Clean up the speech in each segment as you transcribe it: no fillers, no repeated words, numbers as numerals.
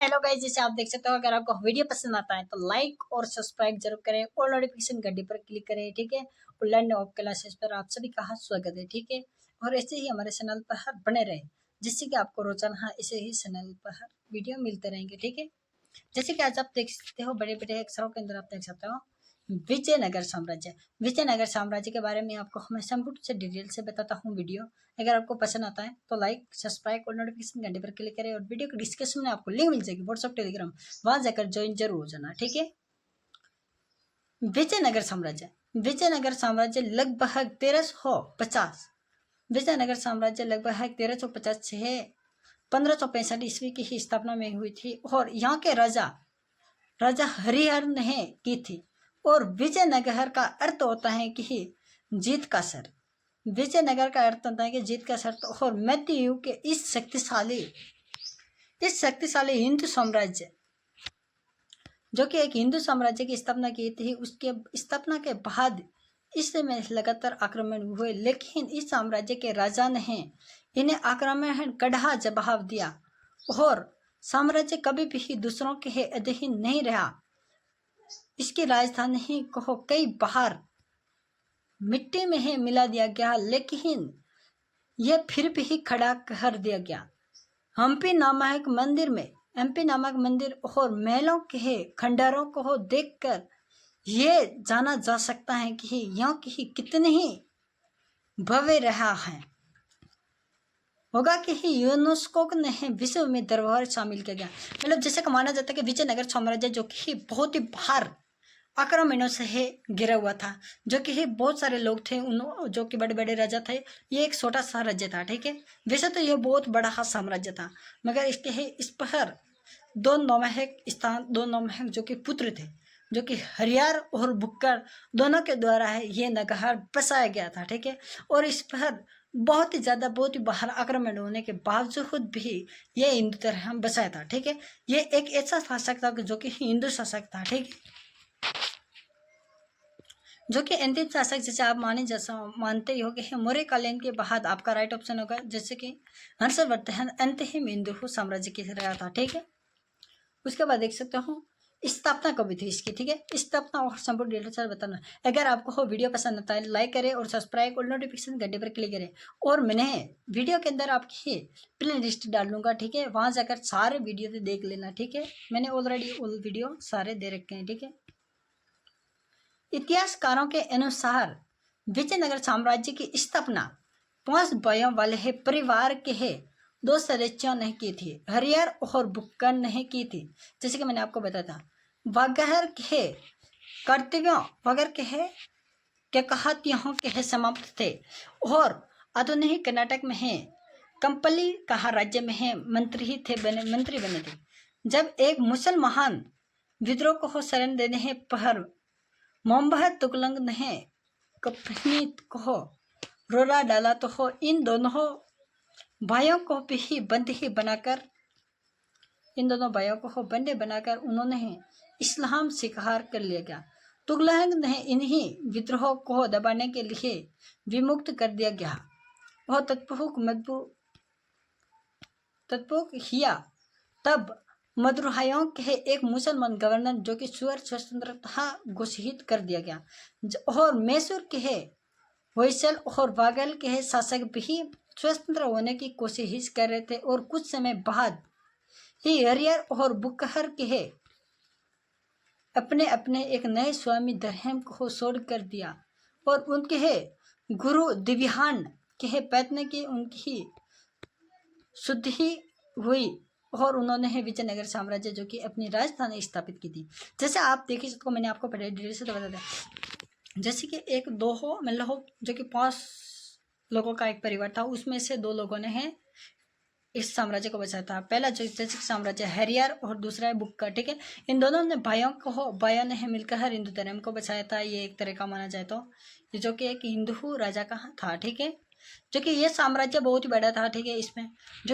Hello guys, जैसे आप देख सकते हो, अगर आपको वीडियो पसंद आता है तो लाइक और सब्सक्राइब जरूर करें और नोटिफिकेशन घंटी पर क्लिक करें, ठीक है। और लर्न ऑफ क्लासेस पर आप सभी का स्वागत है, ठीक है। और ऐसे ही हमारे चैनल पर बने रहे, जिससे कि आपको रोजाना ऐसे ही चैनल पर वीडियो मिलते रहेंगे, ठीक है। जैसे कि आज आप देख सकते हो, बड़े बड़े अक्षरों के अंदर आप देख सकते हो विजयनगर साम्राज्य। विजयनगर साम्राज्य के बारे में आपको मैं संपूर्ण से डिटेल से बताता हूँ वीडियो। अगर आपको पसंद आता है तो लाइक सब्सक्राइब और नोटिफिकेशन घंटे पर क्लिक करें। और वीडियो के डिस्क्रिप्शन में आपको लिंक मिल जाएगी व्हाट्सएप टेलीग्राम, वहां जाकर ज्वाइन जरूर हो जाना, ठीक है। विजयनगर साम्राज्य। विजयनगर साम्राज्य लगभग 1350 विजयनगर साम्राज्य लगभग 1350 से 1565 ईस्वी की ही स्थापना में हुई थी। और यहाँ के राजा राजा हरिहर ने की थी। और विजयनगर का अर्थ होता है कि जीत का सर। विजयनगर का अर्थ होता है कि जीत का सर। और मध्य युग के इस शक्तिशाली हिंदू साम्राज्य, जो कि एक हिंदू साम्राज्य की स्थापना की थी, उसके स्थापना के बाद इसमें लगातार आक्रमण हुए, लेकिन इस साम्राज्य के राजा ने इन्हें आक्रमण कड़ा जवाब दिया और साम्राज्य कभी भी दूसरों के अधीन नहीं रहा। इसकी राजधानी को कई बार मिट्टी में ही मिला दिया गया, लेकिन यह फिर भी खड़ा कर दिया गया। हम्पी नामक मंदिर और महलों के खंडरों को देखकर यह जाना जा सकता है कि यहाँ की कितनी ही भव्य रहा है। होगा कि यूनेस्को ने विश्व में धरोहर शामिल किया गया। मतलब जैसे कि माना जाता है कि विजयनगर साम्राज्य जो कि बहुत ही बाहर आक्रमणों से घिरा हुआ था, जो कि बहुत सारे लोग थे, उन जो कि बड़े बड़े राजा थे। ये एक छोटा सा राज्य था, ठीक है। वैसे तो यह बहुत बड़ा साम्राज्य था, मगर इस पर दो नौमहक जो कि पुत्र थे, जो कि हरियार और बुक्कर दोनों के द्वारा है ये नगर बसाया गया था, ठीक है। और इस पर बहुत ही बाहर आक्रमण होने के बावजूद भी ये हिंदू तरह बसाया था, ठीक है। ये एक ऐसा शासक था जो कि हिंदू शासक था, ठीक है, जो कि अंतिम शासक जैसे आप मानते ही हो कि मौर्य कालीन के बाद आपका राइट ऑप्शन होगा, जैसे कि हर्षवर्धन अंतिम हिंदू साम्राज्य की रहा था, ठीक है। उसके बाद देख सकते हो स्थापना कब थी इसकी, ठीक है। स्थापना और संपूर्ण डिटेल्स बताना। अगर आपको वीडियो पसंद आता है लाइक करें और सब्सक्राइब और नोटिफिकेशन घंटे पर क्लिक करें। और मैंने वीडियो के अंदर आपकी प्ले लिस्ट डाल दूंगा, ठीक है, वहां जाकर सारे वीडियो देख लेना, ठीक है। मैंने ऑलरेडी वीडियो सारे दे रखे हैं, ठीक है। इतिहासकारों के अनुसार विजयनगर साम्राज्य की स्थापना 5 भाइयों वाले परिवार के 2 सदस्यों ने की थी, हरियर और बुक्कर ने की थी। जैसे कि मैंने आपको बताया था, वगैर के कर्तव्यों वगैरह के कहतियों के समाप्त थे। और आधुनिक कर्नाटक में है कंपली कहा राज्य में मंत्री बने थे। जब एक मुसलमान विद्रोह को शरण देने पर मोहम्मद तुगलक ने कंपनी को रोला डाला तो इन दोनों भाइयों को भी बंदी बनाकर उन्होंने इस्लाम स्वीकार कर लिया गया। तुगलक ने इन्हीं विद्रोह को दबाने के लिए विमुक्त कर दिया गया। वह तत्पुक हिया तब मदुराइयों के एक मुसलमान गवर्नर जो कि स्वतंत्रता घोषित कर दिया गया। और मैसूर के होयसल और बागल के शासक भी स्वतंत्र होने की कोशिश कर रहे थे। और कुछ समय बाद ही हरियर और बुकहर के अपने अपने एक नए स्वामी धर्म को छोड़ कर दिया। और उनके गुरु दिव्यान के पैतने की उनकी शुद्धि हुई और उन्होंने विजयनगर साम्राज्य जो कि अपनी राजधानी स्थापित की थी। जैसे आप देखिए, इसको मैंने आपको पहले डिटेल से तो बता दिया। जैसे कि एक दो हो मतलब जो कि 5 लोगों का एक परिवार था, उसमें से 2 लोगों ने इस साम्राज्य को बचाया था। पहला जो साम्राज्य हरियर और दूसरा है बुक्का, ठीक है। इन दोनों ने भाइयों ने मिलकर हिंदू धर्म को बचाया था। ये एक तरह का माना जाए तो ये जो कि एक हिंदू राजा का था, ठीक है, जो कि ये साम्राज्य बहुत ही बड़ा था, ठीक है।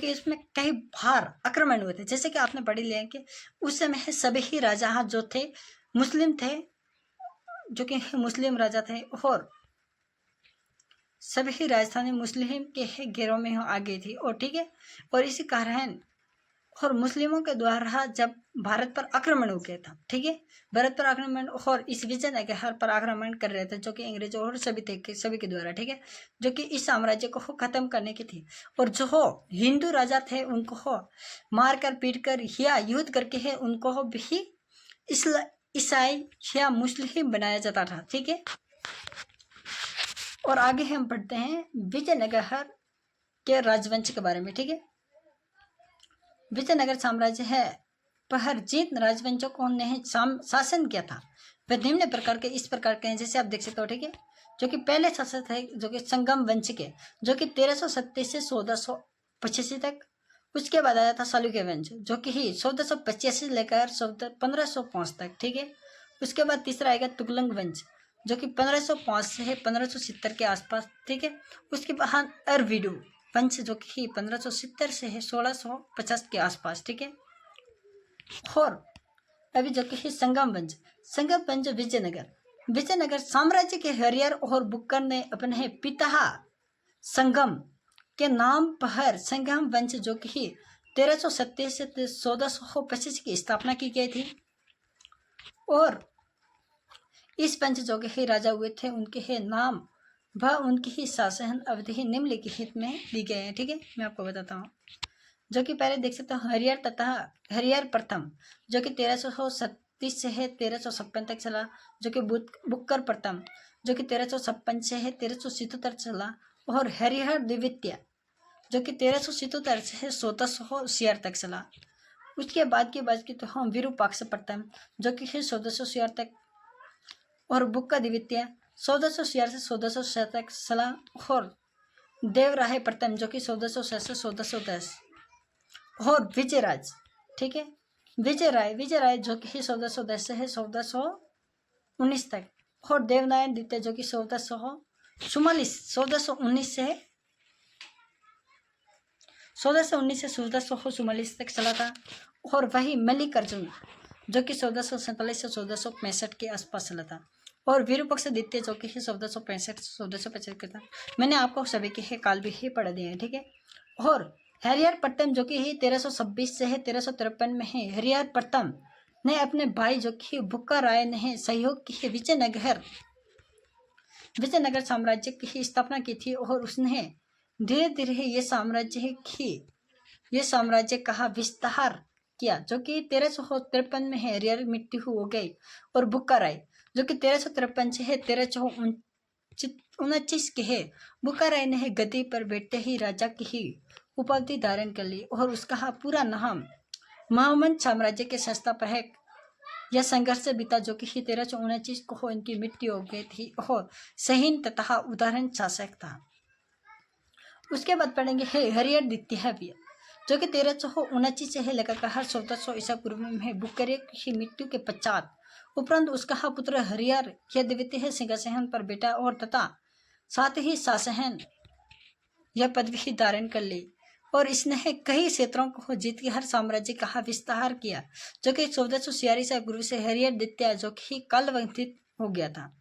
इसमें कई बार आक्रमण हुए थे। जैसे कि आपने पढ़ लिया कि उस समय सभी ही राजा जो थे मुस्लिम थे, जो कि मुस्लिम राजा थे, और सभी राजधानी मुस्लिम के घेरों में आ गई थी। और ठीक है, और इसी कारण और मुस्लिमों के द्वारा जब भारत पर आक्रमण हो गया था, ठीक है, भारत पर आक्रमण और इस विजयनगर पर आक्रमण कर रहे थे, जो कि अंग्रेजों और सभी के द्वारा, ठीक है, जो कि इस साम्राज्य को खत्म करने की थी। और जो हिंदू राजा थे उनको मार कर पीट कर या युद्ध करके है उनको भी ईसाई या मुस्लिम बनाया जाता था, ठीक है। और आगे हम पढ़ते हैं विजयनगर के राजवंश के बारे में, ठीक है। विजयनगर साम्राज्य है पर जिन राजवंशों को ने शासन किया था वह निम्न प्रकार के इस प्रकार के हैं, जैसे आप देख सकते हो, ठीक है। जो कि पहले शासक थे जो कि संगम वंश के, जो कि 1337 से 1485 तक। उसके बाद आया था चालुक्य वंश, जो कि 1485 से लेकर 1505 तक, ठीक है। उसके बाद तीसरा आएगा तुगलक वंश, जो कि 1505 से 1570 के आसपास, ठीक है। उसके बाद अरविडू वंश, जो कि 1570 से है 1650 के आसपास, ठीक है। और अभी जो कि संगम वंश विजयनगर साम्राज्य के हरियर और बुक्कर ने अपने पिता संगम के नाम पर संगम वंश, जो कि 1337 से 1425 की स्थापना की गई थी। और इस वंश जो कि राजा हुए थे उनके नाम व उनकी ही शासन अवधि निम्नलिखित में दी गए हैं, ठीक है। मैं आपको बताता हूँ, जो कि पहले देख सकते हो हरियर तथा हरियर प्रथम, जो कि 1337 से है 1356 तक चला। जो कि बुक्कर प्रथम, जो कि 1356 से है 1377 चला। और हरिहर द्वितीय, जो कि 1377 से है 1400 तक चला। उसके बाद की तो हम विरूपाक्ष प्रथम, जो कि है 1400 तक। और बुक्का द्वितीय 1400 से 1400 तक चला। और देवराय प्रथम, जो कि 1400 से 1410। और विजयराज, ठीक है, विजयराय जो कि 1410 से है 1419 तक। और देवनारायण द्वितीय, जो कि 1419 से 1444 तक चला था। और वही मल्लिकार्जुन, जो कि 1447 से 1465 के आसपास चला था। और विरूपाक्ष द्वितीय, जो कि 1465 से 1455 का था। मैंने आपको सभी के काल भी ही पढ़ा दिए हैं, ठीक है। और हरिहर प्रथम, जो कि 1326 से है 1353 में है। हरिहर प्रथम ने अपने भाई जो कि बुक्का राय ने सहयोग की विजयनगर साम्राज्य की स्थापना की थी। और उसने धीरे धीरे ये साम्राज्य का विस्तार किया, जो कि 1353 में है हरिहर मृत्यु हो गई। और बुक्का राय, जो कि 1353 से है 1329 के है। बुक्का राय ने गद्दी पर बैठते ही राजा की उपाधि धारण कर ली। और उसका पूरा नाम महामंच साम्राज्य के संस्थापक यह संघर्ष से बीता, जो कि 1329 को इनकी मृत्यु हो गई थी। और सहीन तथा उदाहरण शासक था। उसके बाद पढ़ेंगे हरिहर द्वितीय, जो कि 1329 से है लगातार 1400 ईसा पूर्व में बुक्कर की मृत्यु के पश्चात उपरांत उसका पुत्र हरिहर यह द्वितीय सिंहासन पर बैठा और तथा साथ ही शासन यह पदवी धारण कर ली। और इसने कई क्षेत्रों को जीतकर साम्राज्य का विस्तार किया, जो कि 1446 ईसा पूर्व से हरिहर द्वितीय, जो कि कालवंचित हो गया था।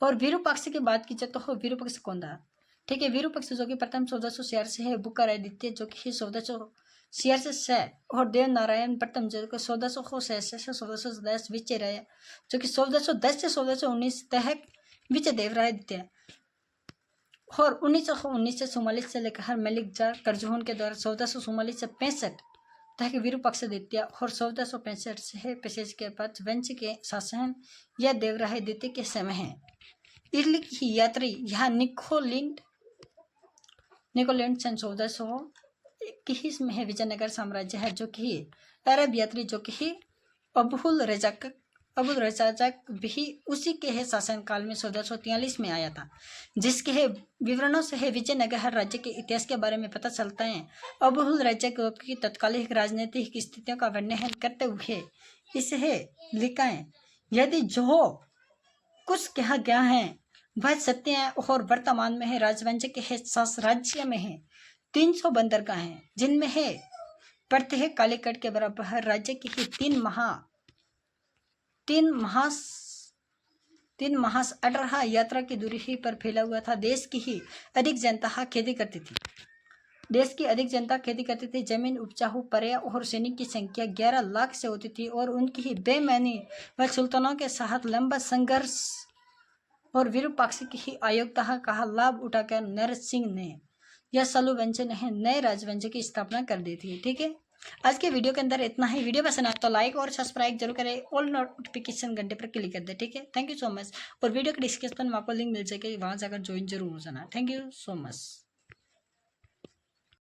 और विरूपाक्ष की बात की जाए तो विरूपाक्ष कौन था, ठीक है। विरूपाक्ष जो कि प्रथम 1446 से है। बुक्का राय द्वितीय, जो कि 1446 से। और देवनारायण प्रथम, जो कि 1406 से 1410। विजय राय, जो कि 1410 से 1419 तक। विजय देवराय द्वितीय। और 1919 से 44 से लेकर मलिक जार करजोहन के द्वारा 1444 से 65 तक विरूपाक्ष द्वितीय। और 1465 से 65 के बाद वंश के शासन यह देवराय द्वितीय के समय है। इटली की यात्री यहाँ निकोलेंट सन 1421 में है विजयनगर साम्राज्य है, जो कि अरब यात्री, जो कि अबुल रजाक भी उसी के है शासनकाल में 1443 में आया था, जिसके विवरणों से विजयनगर राज्य के इतिहास के बारे में पता चलता है। अबुल रजाक की तत्कालीन राजनीतिक स्थितियों का वर्णन करते हुए इसे लिखा है, यदि जो कुछ कहा गया है वह सत्य है और वर्तमान में है राजवंश के राज्य में है 300 बंदरगाह हैं, जिनमें है प्रत्येक कालीकट के बराबर राज्य की 3 महास 18 यात्रा की दूरी ही पर फैला हुआ था। देश की ही अधिक जनता खेती करती थी। देश की अधिक जनता खेती करती थी, जमीन उपजाऊ, पर्याय और सैनिक की संख्या 11 लाख से होती थी और उनकी ही बेईमानी व सुल्तानों के साथ लंबा संघर्ष और विरूपाक्ष की अयोग्यता का लाभ उठाकर नरसिंह ने यह सलू वंश ने नए राजवंश की स्थापना कर दी थी। ठीक है, आज के वीडियो के अंदर इतना ही। वीडियो पसंद आए तो लाइक और सब्सक्राइब जरूर करें, ऑल नोटिफिकेशन घंटे पर क्लिक कर दे। ठीक है, थैंक यू सो मच। और वीडियो के डिस्क्रिप्शन में आपको लिंक मिल सके, वहां जाकर ज्वाइन जरूर हो जाना। Thank you so much.